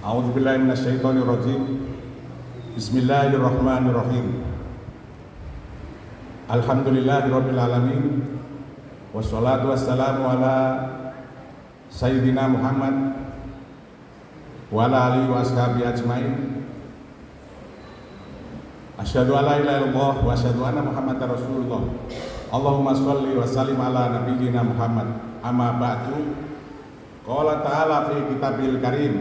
A'udzubillahi minasyaitonirrajim. Bismillahirrahmanirrahim. Alhamdulillahirabbil alamin. Wassalatu wassalamu ala sayyidina Muhammad wa ala alihi wa ashabihi ajmain. Asyhadu an la ilaha illallah wa asyhadu anna Muhammadar Rasulullah. Allahumma shalli wa sallim ala nabiyyina Muhammad. Amma ba'du. Qala ta'ala fi kitabil karim.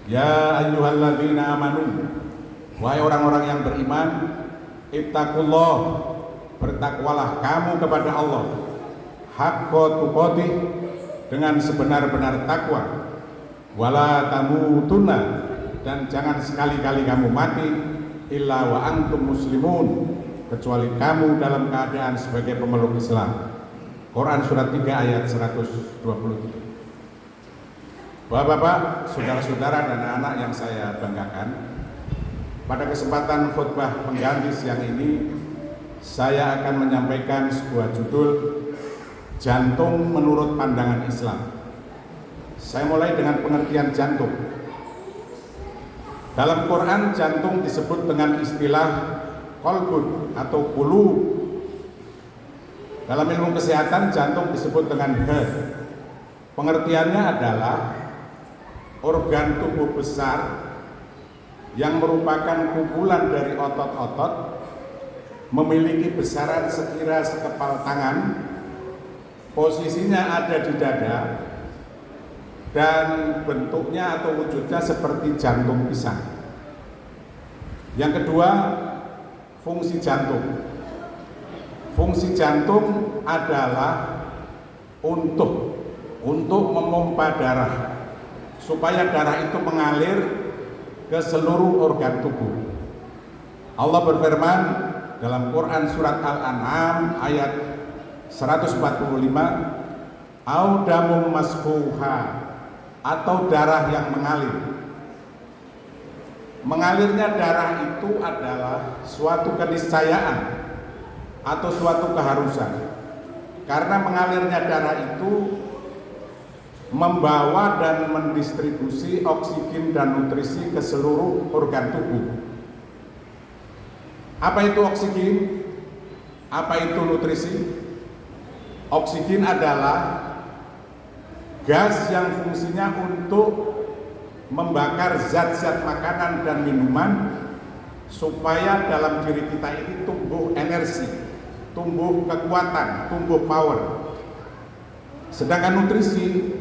Ya ayyuhalladzina amanu, wahai orang-orang yang beriman, ittaqullah, bertakwalah kamu kepada Allah, haqqa tuqatih, dengan sebenar-benar takwa, wala tamutunna, dan jangan sekali-kali kamu mati illa wa antum muslimun, kecuali kamu dalam keadaan sebagai pemeluk Islam. Quran surat 3 ayat 123. Bapak-bapak, saudara-saudara dan anak-anak yang saya banggakan, pada kesempatan khutbah pengganti siang ini saya akan menyampaikan sebuah judul Jantung Menurut Pandangan Islam. Saya mulai dengan pengertian jantung. Dalam Quran, jantung disebut dengan istilah qalbun atau qulub. Dalam ilmu kesehatan, jantung disebut dengan heart. Pengertiannya adalah organ tubuh besar yang merupakan kumpulan dari otot-otot, memiliki besaran sekira sekepal tangan, posisinya ada di dada, dan bentuknya atau wujudnya seperti jantung pisang. Yang kedua, fungsi jantung. Fungsi jantung adalah untuk memompa darah, supaya darah itu mengalir ke seluruh organ tubuh. Allah berfirman dalam Quran surat Al-An'am ayat 145, audamum masfuha, atau darah yang mengalir. Mengalirnya darah itu adalah suatu keniscayaan atau suatu keharusan, karena mengalirnya darah itu membawa dan mendistribusi oksigen dan nutrisi ke seluruh organ tubuh. Apa itu oksigen? Apa itu nutrisi? Oksigen adalah gas yang fungsinya untuk membakar zat-zat makanan dan minuman supaya dalam diri kita ini tumbuh energi, tumbuh kekuatan, tumbuh power. Sedangkan nutrisi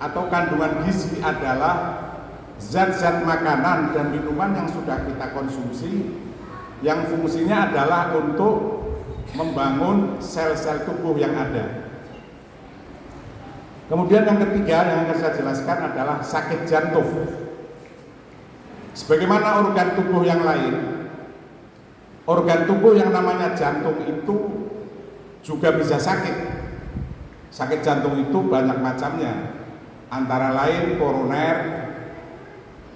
atau kandungan gizi adalah zat-zat makanan dan minuman yang sudah kita konsumsi, yang fungsinya adalah untuk membangun sel-sel tubuh yang ada. Kemudian yang ketiga yang akan saya jelaskan adalah sakit jantung. Sebagaimana organ tubuh yang lain, organ tubuh yang namanya jantung itu juga bisa sakit. Sakit jantung itu banyak macamnya, antara lain koroner,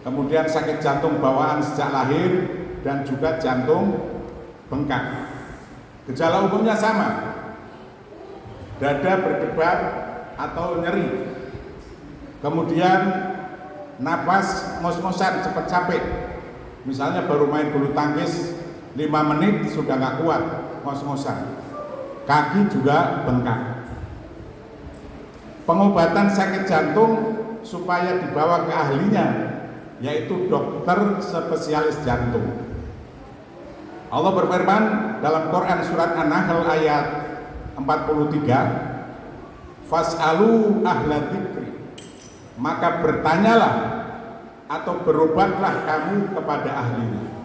kemudian sakit jantung bawaan sejak lahir, dan juga jantung bengkak. Gejala umumnya sama, dada berdebar atau nyeri, kemudian napas ngos-ngosan, cepat capek. Misalnya baru main bulu tangkis 5 menit sudah nggak kuat, ngos-ngosan. Kaki juga bengkak. Pengobatan sakit jantung supaya dibawa ke ahlinya, yaitu dokter spesialis jantung. Allah berfirman dalam Quran surat An-Nahl ayat 43, fas'alu ahla dzikri, maka bertanyalah atau berobatlah kamu kepada ahlinya.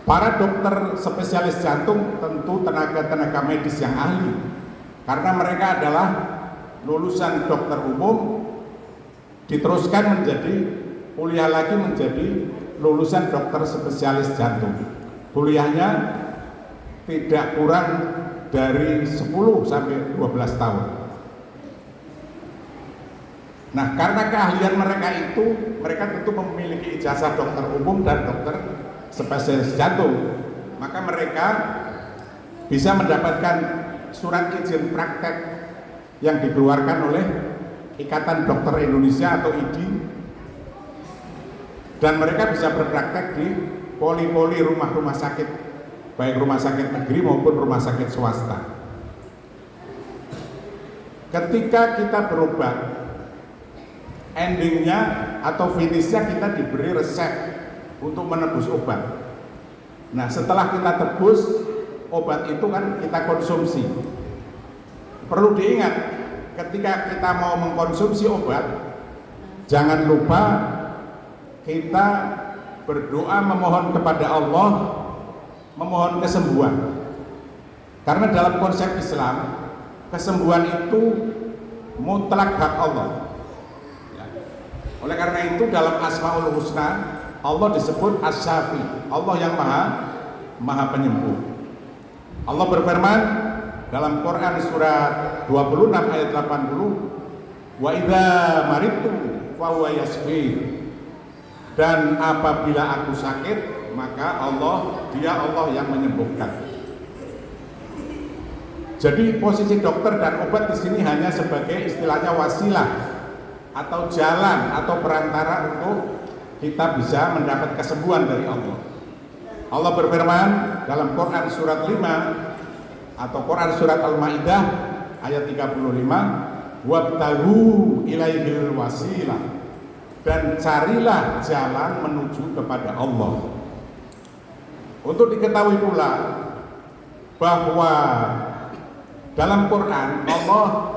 Para dokter spesialis jantung tentu tenaga-tenaga medis yang ahli, karena mereka adalah lulusan dokter umum, diteruskan menjadi kuliah lagi menjadi lulusan dokter spesialis jantung. Kuliahnya tidak kurang dari 10 sampai 12 tahun. Nah, karena keahlian mereka itu, mereka tentu memiliki ijazah dokter umum dan dokter spesialis jantung, maka mereka bisa mendapatkan surat izin praktek yang dikeluarkan oleh Ikatan Dokter Indonesia atau IDI, dan mereka bisa berpraktek di poli-poli rumah-rumah sakit, baik rumah sakit negeri maupun rumah sakit swasta. Ketika kita berobat, endingnya atau finishnya kita diberi resep untuk menebus obat. Nah, setelah kita tebus, obat itu kan kita konsumsi. Perlu diingat, ketika kita mau mengkonsumsi obat, jangan lupa kita berdoa memohon kepada Allah, memohon kesembuhan. Karena dalam konsep Islam, kesembuhan itu mutlak hak Allah. Ya. Oleh karena itu dalam Asmaul Husna, Allah disebut As-Syafi, Allah yang maha penyembuh. Allah berfirman dalam Quran surat 26 ayat 80, wa idza maridtu fa huwa yashfi. Dan apabila aku sakit, maka Dia Allah yang menyembuhkan. Jadi posisi dokter dan obat di sini hanya sebagai istilahnya wasilah atau jalan atau perantara untuk kita bisa mendapat kesembuhan dari Allah. Allah berfirman dalam Quran surat 5 atau Quran surat Al-Maidah ayat 35, wabtaghu ilaihil wasilah, dan carilah jalan menuju kepada Allah. Untuk diketahui pula bahwa dalam Quran Allah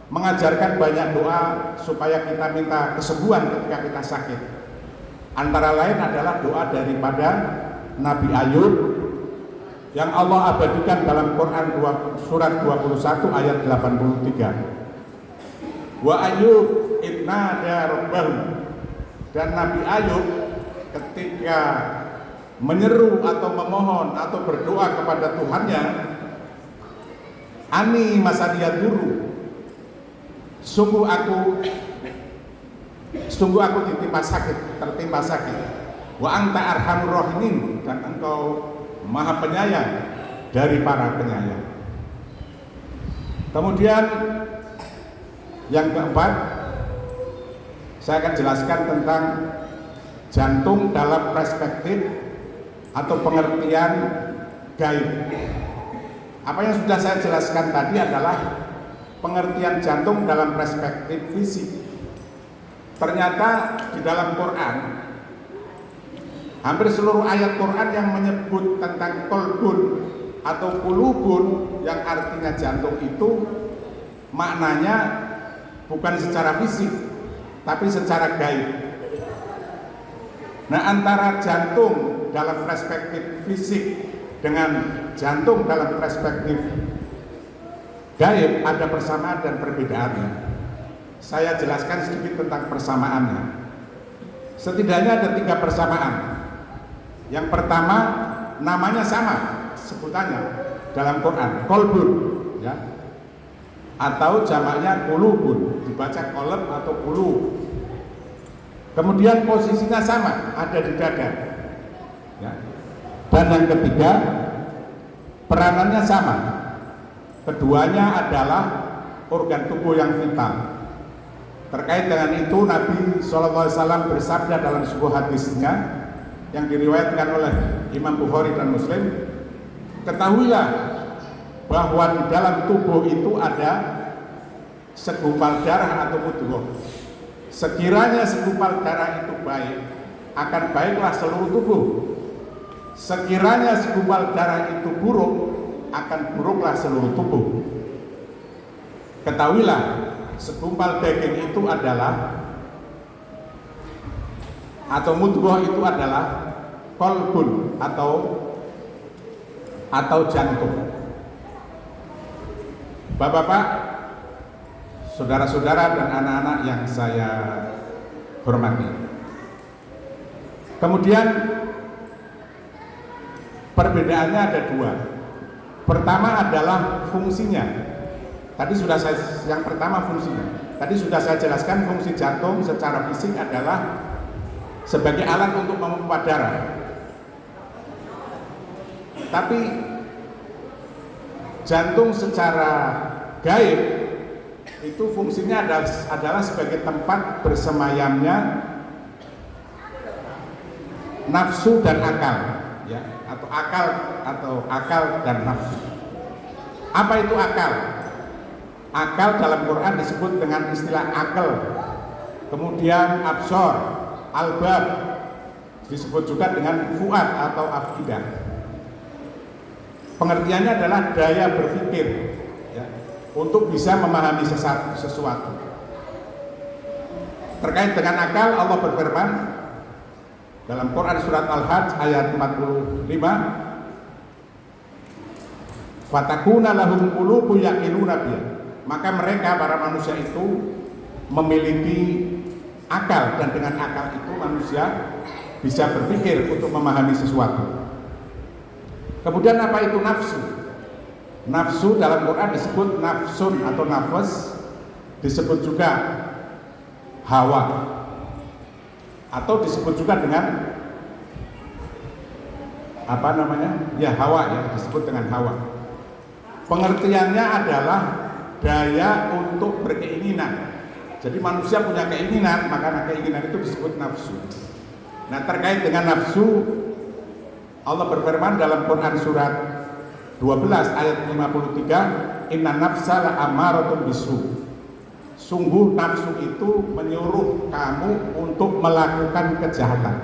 mengajarkan banyak doa supaya kita minta kesembuhan ketika kita sakit. Antara lain adalah doa daripada Nabi Ayub yang Allah abadikan dalam Quran surat 21 ayat 83. Wa Ayub idnada rabbahu, dan Nabi Ayub ketika menyeru atau memohon atau berdoa kepada Tuhannya, ani masadiyaduru, sungguh aku ditimpa sakit, tertimpa sakit. Wa anta arhamur rahimin, dan engkau maha penyayang dari para penyayang. Kemudian yang keempat, saya akan jelaskan tentang jantung dalam perspektif atau pengertian gaib. Apa yang sudah saya jelaskan tadi adalah pengertian jantung dalam perspektif fisik. Ternyata di dalam Quran, hampir seluruh ayat Quran yang menyebut tentang kolbun atau kulubun yang artinya jantung itu maknanya bukan secara fisik, tapi secara gaib. Nah, antara jantung dalam perspektif fisik dengan jantung dalam perspektif gaib ada persamaan dan perbedaannya. Saya jelaskan sedikit tentang persamaannya. Setidaknya ada 3 persamaan. Yang pertama, namanya sama sebutannya dalam Quran, kolbun, ya, atau jamaknya kulubun, dibaca koleb atau kulub. Kemudian posisinya sama, ada di dada, ya. Dan yang ketiga, peranannya sama. Keduanya adalah organ tubuh yang vital. Terkait dengan itu, Nabi SAW bersabda dalam sebuah hadisnya yang diriwayatkan oleh Imam Bukhari dan Muslim, ketahuilah bahwa di dalam tubuh itu ada segumpal darah atau mudghah. Sekiranya segumpal darah itu baik, akan baiklah seluruh tubuh. Sekiranya segumpal darah itu buruk, akan buruklah seluruh tubuh. Ketahuilah, segumpal daging itu adalah atau mudghah itu adalah kolbun atau jantung. Bapak-bapak, saudara-saudara dan anak-anak yang saya hormati. Kemudian perbedaannya ada 2. Pertama adalah fungsinya. Yang pertama fungsinya. Tadi sudah saya jelaskan fungsi jantung secara fisik adalah sebagai alat untuk memompa darah. Tapi jantung secara gaib itu fungsinya adalah sebagai tempat bersemayamnya nafsu dan akal, ya, atau akal dan nafsu. Apa itu akal? Akal dalam Quran disebut dengan istilah akal, kemudian absor, albab, disebut juga dengan fuad atau afidah. Pengertiannya adalah daya berpikir, ya, untuk bisa memahami sesuatu. Terkait dengan akal, Allah berfirman dalam Quran surat Al-Hajj ayat 45, fatakuna lahum qulubun yaqiluna biha, maka mereka para manusia itu memiliki akal, dan dengan akal itu manusia bisa berpikir untuk memahami sesuatu. Kemudian apa itu nafsu? Nafsu dalam Quran disebut nafsun atau nafas, disebut juga hawa, atau disebut juga dengan apa namanya? Ya, hawa, ya, disebut dengan hawa. Pengertiannya adalah daya untuk berkeinginan. Jadi manusia punya keinginan, maka keinginan itu disebut nafsu. Nah, terkait dengan nafsu, Allah berfirman dalam Quran surat 12 ayat 53, inna nafsa la'ammaratun bisu. Sungguh nafsu itu menyuruh kamu untuk melakukan kejahatan.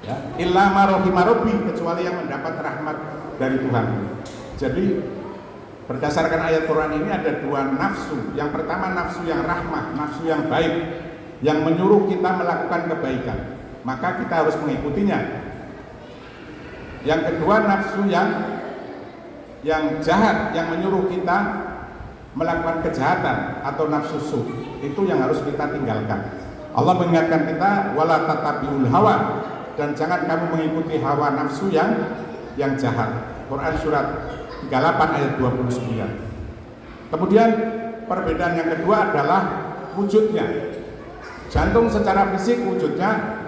Ya, illa ma rahima rabbi, kecuali yang mendapat rahmat dari Tuhan. Jadi berdasarkan ayat Quran ini ada dua nafsu. Yang pertama nafsu yang rahmah, nafsu yang baik, yang menyuruh kita melakukan kebaikan, maka kita harus mengikutinya. Yang kedua nafsu yang jahat, yang menyuruh kita melakukan kejahatan atau nafsu su, itu yang harus kita tinggalkan. Allah mengingatkan kita wala tatabiul hawa, dan jangan kamu mengikuti hawa nafsu yang jahat. Quran surat 38 ayat 29. Kemudian perbedaan yang kedua adalah wujudnya. Jantung secara fisik wujudnya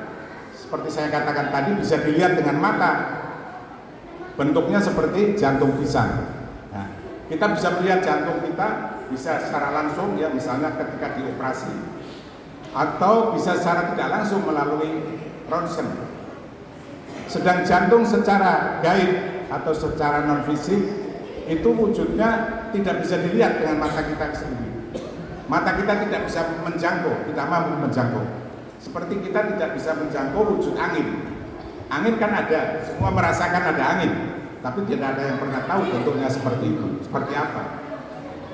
seperti saya katakan tadi bisa dilihat dengan mata. Bentuknya seperti jantung pisang. Nah, kita bisa melihat jantung kita bisa secara langsung, ya, misalnya ketika dioperasi, atau bisa secara tidak langsung melalui ronsen. Sedang jantung secara gaib atau secara non fisik itu wujudnya tidak bisa dilihat dengan mata kita sendiri. Mata kita tidak bisa menjangkau, tidak mampu menjangkau. Seperti kita tidak bisa menjangkau wujud angin. Angin kan ada, semua merasakan ada angin, tapi tidak ada yang pernah tahu bentuknya seperti itu, seperti apa.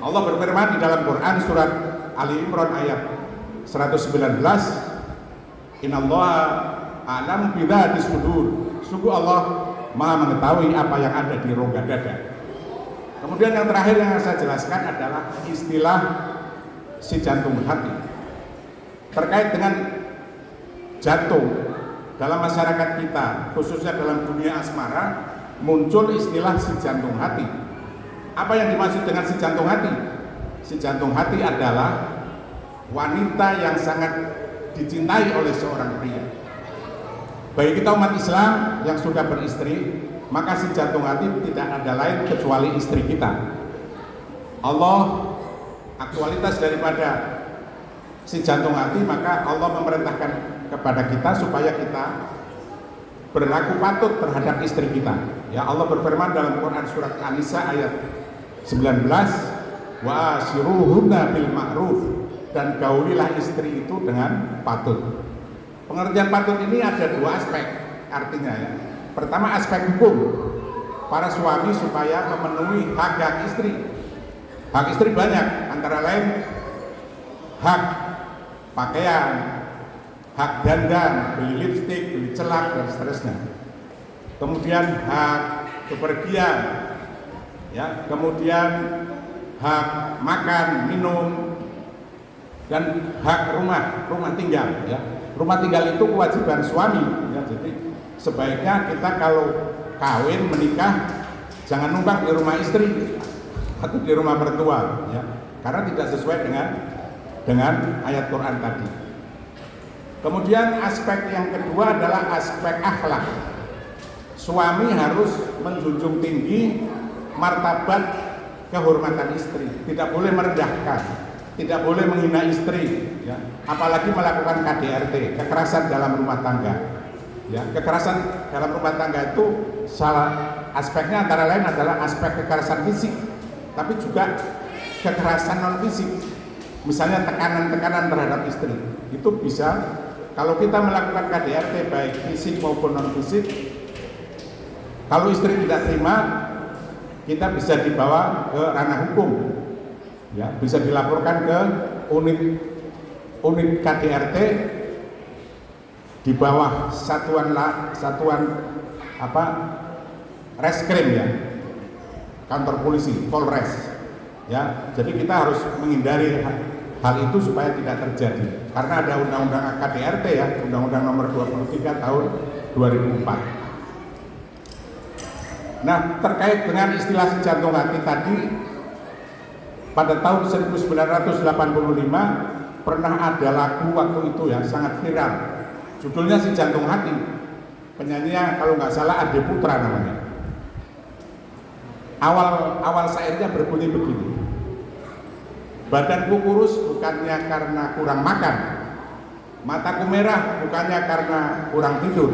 Allah berfirman di dalam Quran surat Ali Imran ayat 119, innallaha a'lamu bidzatis sudur. Sungguh Allah Maha mengetahui apa yang ada di rongga dada. Kemudian yang terakhir yang saya jelaskan adalah istilah si jantung hati. Terkait dengan jantung, dalam masyarakat kita, khususnya dalam dunia asmara, muncul istilah si jantung hati. Apa yang dimaksud dengan si jantung hati? Si jantung hati adalah wanita yang sangat dicintai oleh seorang pria. Bagi kita umat Islam yang sudah beristri, maka si jantung hati tidak ada lain kecuali istri kita. Allah, aktualitas daripada si jantung hati, maka Allah memerintahkan kepada kita supaya kita berlaku patut terhadap istri kita. Ya, Allah berfirman dalam Quran surat An-Nisa ayat 19, wa ashiruhunna bil ma'ruf, dan gaulilah istri itu dengan patut. Pengertian patut ini ada dua aspek artinya, ya. Pertama aspek hukum, para suami supaya memenuhi hak istri. Hak istri banyak, antara lain hak pakaian, hak dandan, beli lipstik, beli celak, dan seterusnya. Kemudian hak bepergian, ya, kemudian hak makan, minum, dan hak rumah tinggal, ya. Rumah tinggal itu kewajiban suami, ya. Jadi sebaiknya kita kalau kawin menikah jangan numpang di rumah istri atau di rumah mertua, ya, karena tidak sesuai dengan ayat Quran tadi. Kemudian aspek yang kedua adalah aspek akhlak. Suami harus menjunjung tinggi martabat kehormatan istri, tidak boleh merendahkan, tidak boleh menghina istri, ya. Apalagi melakukan KDRT, kekerasan dalam rumah tangga. Ya, kekerasan dalam rumah tangga itu salah aspeknya antara lain adalah aspek kekerasan fisik, tapi juga kekerasan non fisik. Misalnya tekanan-tekanan terhadap istri, itu bisa kalau kita melakukan KDRT baik fisik maupun non fisik. Kalau istri tidak terima, kita bisa dibawa ke ranah hukum, ya, bisa dilaporkan ke unit KDRT di bawah satuan reskrim, ya, kantor polisi, Polres, ya. Jadi kita harus menghindari hal itu supaya tidak terjadi, karena ada undang-undang KDRT, ya, Undang-Undang Nomor 23 Tahun 2004. Nah, terkait dengan istilah si jantung hati tadi, pada tahun 1985 pernah ada lagu waktu itu, ya, sangat viral. Judulnya Si Jantung Hati. Penyanyinya kalau nggak salah Ade Putra namanya. Awal syairnya berbunyi begini. Badanku kurus bukannya karena kurang makan, mataku merah bukannya karena kurang tidur,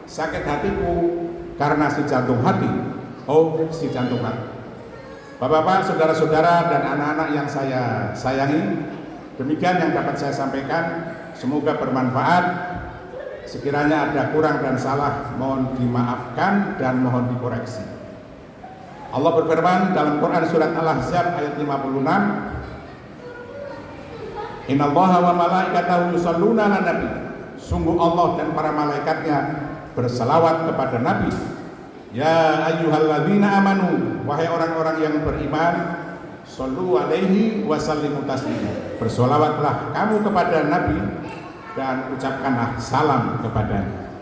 sakit hatiku karena si jantung hati. Oh, si jantung hati. Bapak-bapak, saudara-saudara, dan anak-anak yang saya sayangi, demikian yang dapat saya sampaikan. Semoga bermanfaat. Sekiranya ada kurang dan salah, mohon dimaafkan dan mohon dikoreksi. Allah berfirman dalam Quran surat Al-Ahzab ayat 56, Innallaha wa malaikatahu yusholluna 'alan nabi. Sungguh Allah dan para malaikatnya berselawat kepada Nabi. Ya ayyuhalladzina amanu, wahai orang-orang yang beriman, shollu alaihi wa sallimu taslima. Bersolawatlah kamu kepada Nabi dan ucapkanlah salam kepadanya.